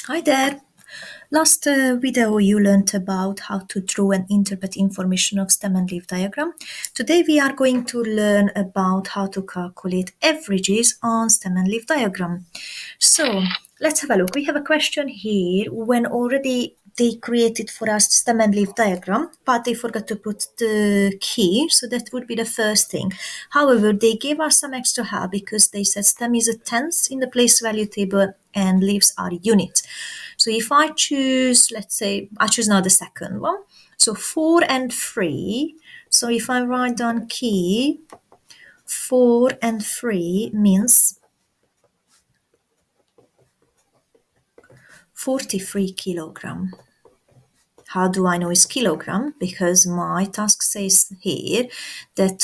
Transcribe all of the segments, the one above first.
Hi there. Last video you learned about how to draw and interpret information of stem and leaf diagram. Today we are going to learn about how to calculate averages on stem and leaf diagram. So let's have a look. We have a question here when already they created for us stem and leaf diagram, but they forgot to put the key, so that would be the first thing. However, they gave us some extra help because they said stem is a tens in the place value table and leaves are units. So if I choose, let's say, I choose now the second one. So 4 and 3. So if I write down key, 4 and 3 means 43 kilogram. How do I know it's kilogram? Because my task says here that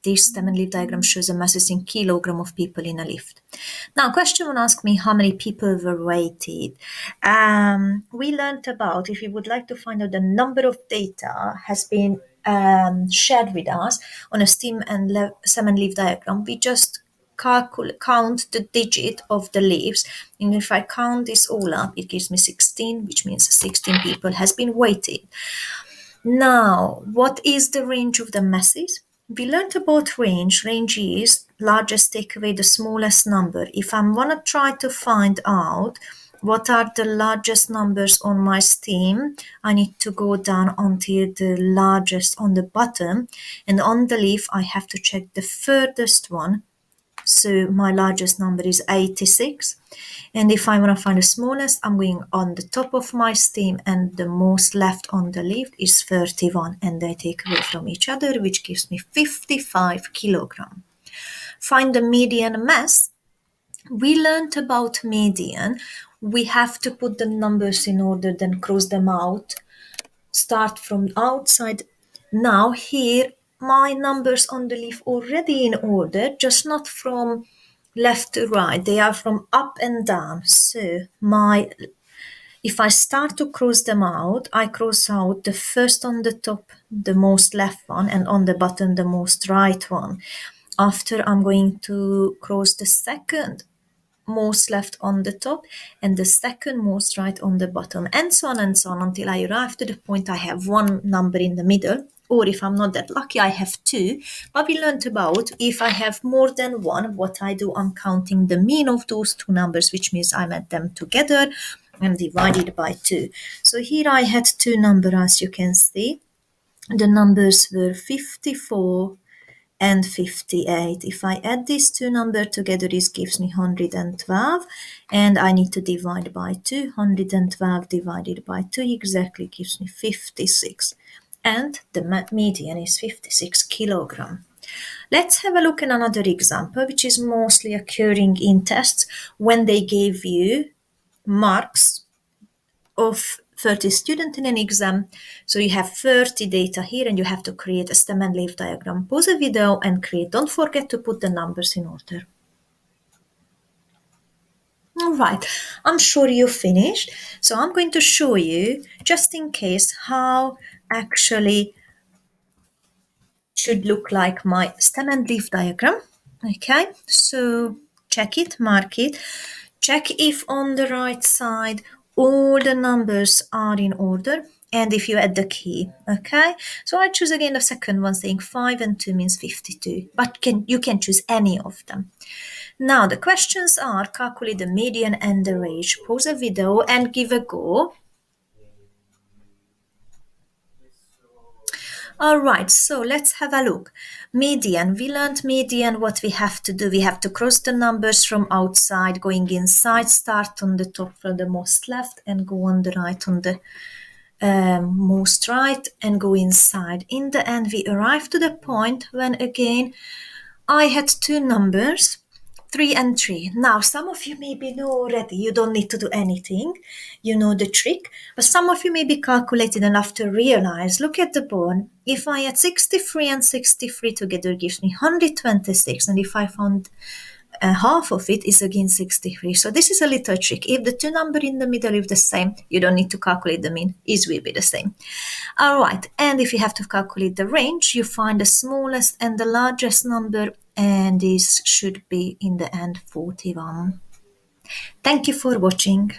this stem and leaf diagram shows a masses in kilogram of people in a lift. Now, question will ask me how many people were weighted. We learned about, if you would like to find out the number of data has been shared with us on a stem and leaf diagram, we just count the digit of the leaves, and if I count this all up it gives me 16, which means 16 people has been weighted. Now, what is the range of the masses? We learned about range. Range is largest take away the smallest number. If I'm gonna try to find out what are the largest numbers on my stem, I need to go down until the largest on the bottom, and on the leaf I have to check the furthest one. So my largest number is 86. And if I want to find the smallest, I'm going on the top of my stem, and the most left on the leaf is 31. And they take away from each other, which gives me 55 kilogram. Find the median mass. We learned about median. We have to put the numbers in order, then cross them out. Start from outside. Now here my numbers on the leaf already in order, just not from left to right, they are from up and down. So if I start to cross them out, I cross out the first on the top, the most left one, and on the bottom the most right one. After I'm going to cross the second most left on the top and the second most right on the bottom, and so on until I arrive to the point I have one number in the middle, or if I'm not that lucky I have two. But we learned about if I have more than one, what I do, I'm counting the mean of those two numbers, which means I add them together and divide it by 2. So here I had two numbers, as you can see. The numbers were 54 and 58. If I add these two numbers together, this gives me 112, and I need to divide by 2. 112 divided by 2 exactly gives me 56, and the median is 56 kilogram. Let's have a look at another example, which is mostly occurring in tests when they gave you marks of 30 students in an exam. So you have 30 data here and you have to create a stem and leaf diagram. Pause the video and create. Don't forget to put the numbers in order. All right, I'm sure you finished. So I'm going to show you, just in case, how actually should look like my stem and leaf diagram. Okay, so check it, mark it, check if on the right side all the numbers are in order, and if you add the key. Okay, so I choose again the second one, saying 5 and 2 means 52, but you can choose any of them. Now the questions are: calculate the median and the range. Pause the video and give a go. All right, so let's have a look. Median. We learned median. What we have to do, we have to cross the numbers from outside, going inside, start on the top from the most left and go on the right on the most right and go inside. In the end, we arrive to the point when again I had two numbers, 3 and 3. Now, some of you maybe know already, you don't need to do anything, you know the trick, but some of you may be calculated enough to realize, look at the board, if I add 63 and 63 together gives me 126, and if I found half of it is again 63. So this is a little trick. If the two numbers in the middle is the same, you don't need to calculate the mean, it will be the same. All right, and if you have to calculate the range, you find the smallest and the largest number, and this should be in the end 41. Thank you for watching.